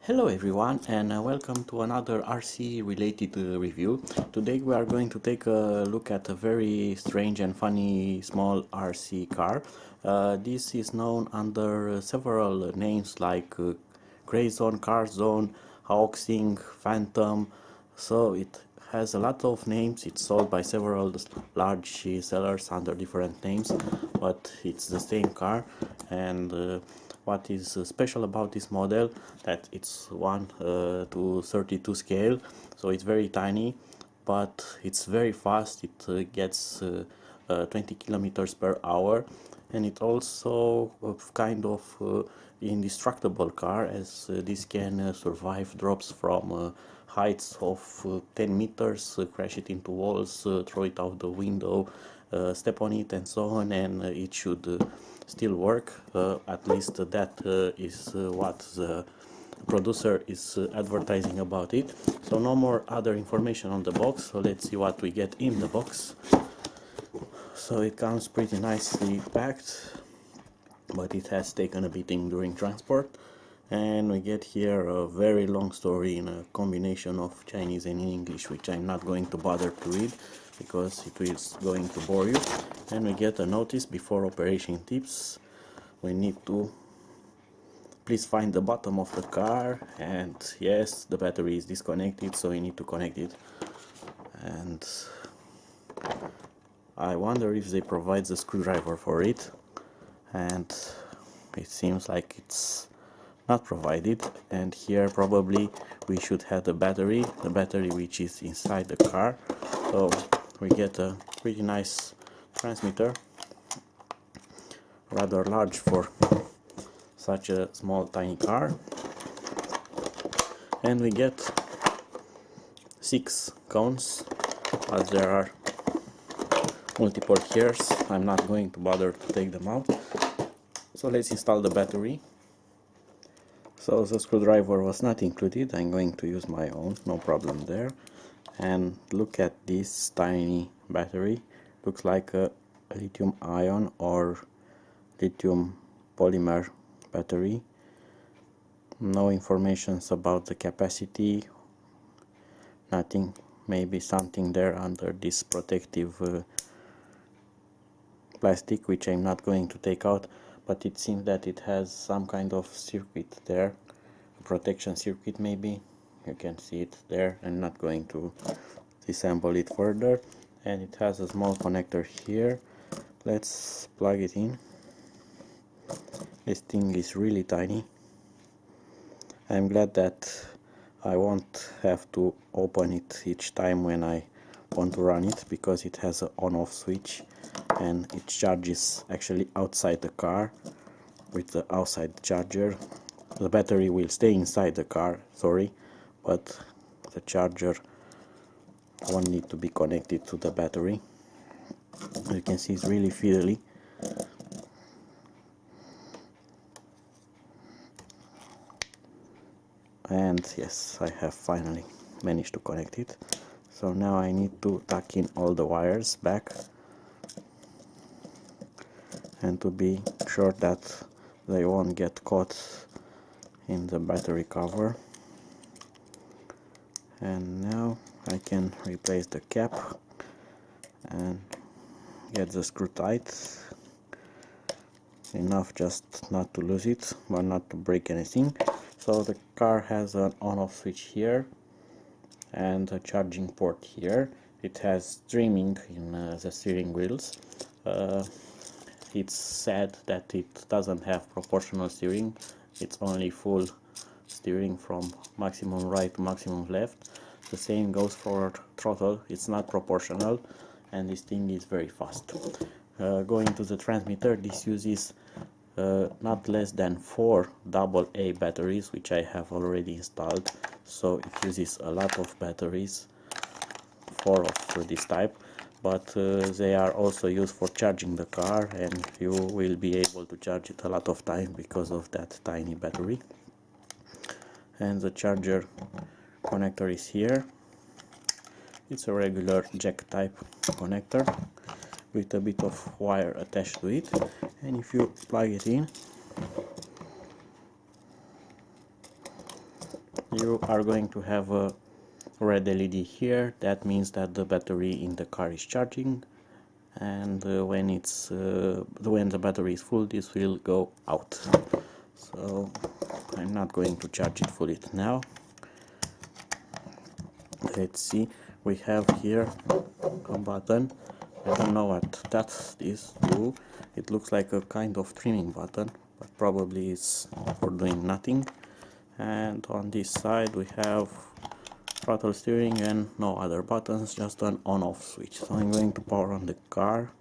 Hello everyone, and welcome to another RC related review. Today we are going to take a look at a very strange and funny small RC car. This is known under several names like Crazon, Crazon, Hoaxing, Phantom. So it has a lot of names. It's sold by several large sellers under different names, but it's the same car. And what is special about this model, that it's 1 to 32 scale, so it's very tiny, but it's very fast. It gets 20 kilometers per hour, and it also kind of indestructible car, as this can survive drops from heights of 10 meters, crash it into walls, throw it out the window, step on it and so on, and it should still work. At least that is what the producer is advertising about it. So no more other information on the box, so let's see what we get in the box. So it comes pretty nicely packed, but it has taken a beating during transport. And we get here a very long story in a combination of Chinese and English, which I'm not going to bother to read because it is going to bore you. And we get a notice: before operation tips, we need to please find the bottom of the car, and yes, the battery is disconnected, so we need to connect it. And I wonder if they provide the screwdriver for it, and it seems like it's not provided. And here probably we should have the battery which is inside the car. So we get a pretty nice transmitter, rather large for such a small tiny car, and we get 6 cones, as there are multiple gears. I'm not going to bother to take them out. So let's install the battery. So the screwdriver was not included, I'm going to use my own, no problem there. And look at this tiny battery, looks like a lithium ion or lithium polymer battery. No informations about the capacity, nothing. Maybe something there under this protective plastic, which I'm not going to take out, but it seems that it has some kind of circuit there, a protection circuit maybe. You can see it there. I'm not going to disassemble it further. And it has a small connector here. Let's plug it in. This thing is really tiny. I'm glad that I won't have to open it each time when I want to run it, because it has an on-off switch, and it charges actually outside the car with the outside charger. The battery will stay inside the car, sorry, but the charger won't need to be connected to the battery. As you can see, it's really fiddly. And yes, I have finally managed to connect it. So now I need to tuck in all the wires back, and to be sure that they won't get caught in the battery cover. And now I can replace the cap and get the screw tight, enough just not to lose it but not to break anything. So the car has an on-off switch here and a charging port here. It has streaming in the steering wheels. It's sad that it doesn't have proportional steering. It's only full steering from maximum right to maximum left. The same goes for throttle. It's not proportional, and this thing is very fast. Going to the transmitter, this uses not less than 4 AA batteries, which I have already installed. So it uses a lot of batteries, 4 of this type, but they are also used for charging the car, and you will be able to charge it a lot of time because of that tiny battery. And the charger connector is here. It's a regular jack type connector with a bit of wire attached to it, and if you plug it in, you are going to have a red LED here. That means that the battery in the car is charging, and when the battery is full, this will go out. So I'm not going to charge it fully now. Let's see, we have here a button. I don't know what that is. It looks like a kind of trimming button, but probably it's for doing nothing. And on this side we have throttle steering and no other buttons, just an on-off switch. So I'm going to power on the car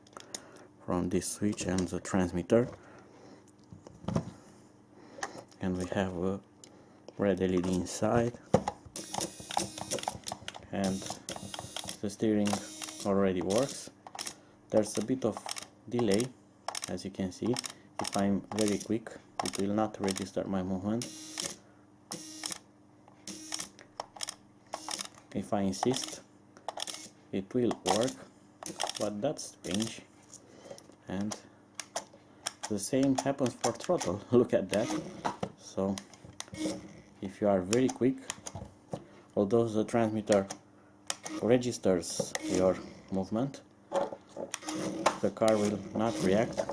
from this switch and the transmitter, and we have a red LED inside, and the steering already works. There's a bit of delay, as you can see. If I'm very quick, it will not register my movement. If I insist, it will work, but that's strange. And the same happens for throttle. Look at that. So if you are very quick, although the transmitter registers your movement, the car will not react.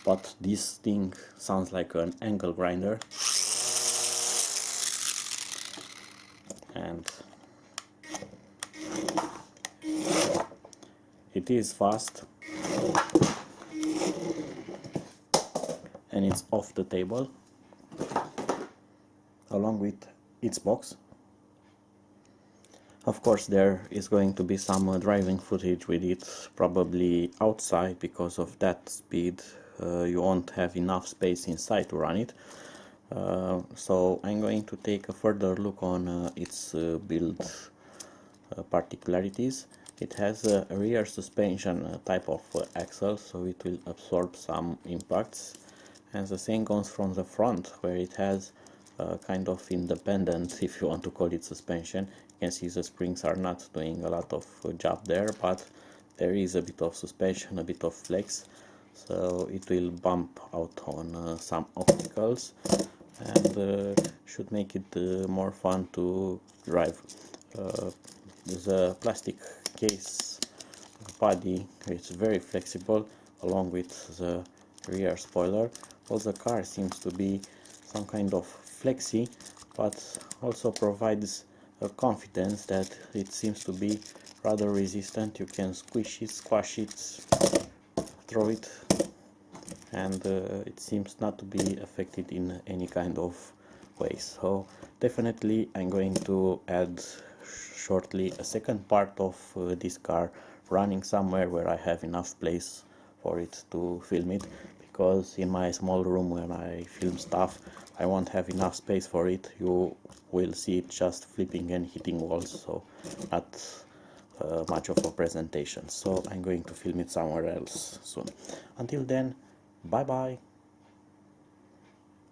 But this thing sounds like an angle grinder, and it is fast, and it's off the table along with its box. Of course, there is going to be some driving footage with it, probably outside, because of that speed you won't have enough space inside to run it. So I'm going to take a further look on its build particularities. It has a rear suspension type of axle, so it will absorb some impacts, and the same goes from the front, where it has kind of independent, if you want to call it, suspension. You can see the springs are not doing a lot of job there, but there is a bit of suspension, a bit of flex, so it will bump out on some obstacles, and should make it more fun to drive. The plastic case body is very flexible, along with the rear spoiler. Well, the car seems to be some kind of flexy, but also provides a confidence that it seems to be rather resistant. You can squish it, squash it, throw it, and it seems not to be affected in any kind of way. So definitely I'm going to add shortly a second part of this car running somewhere where I have enough place for it to film it, because in my small room when I film stuff I won't have enough space for it. You will see it just flipping and hitting walls, so not much of a presentation. So I'm going to film it somewhere else soon. Until then, bye bye.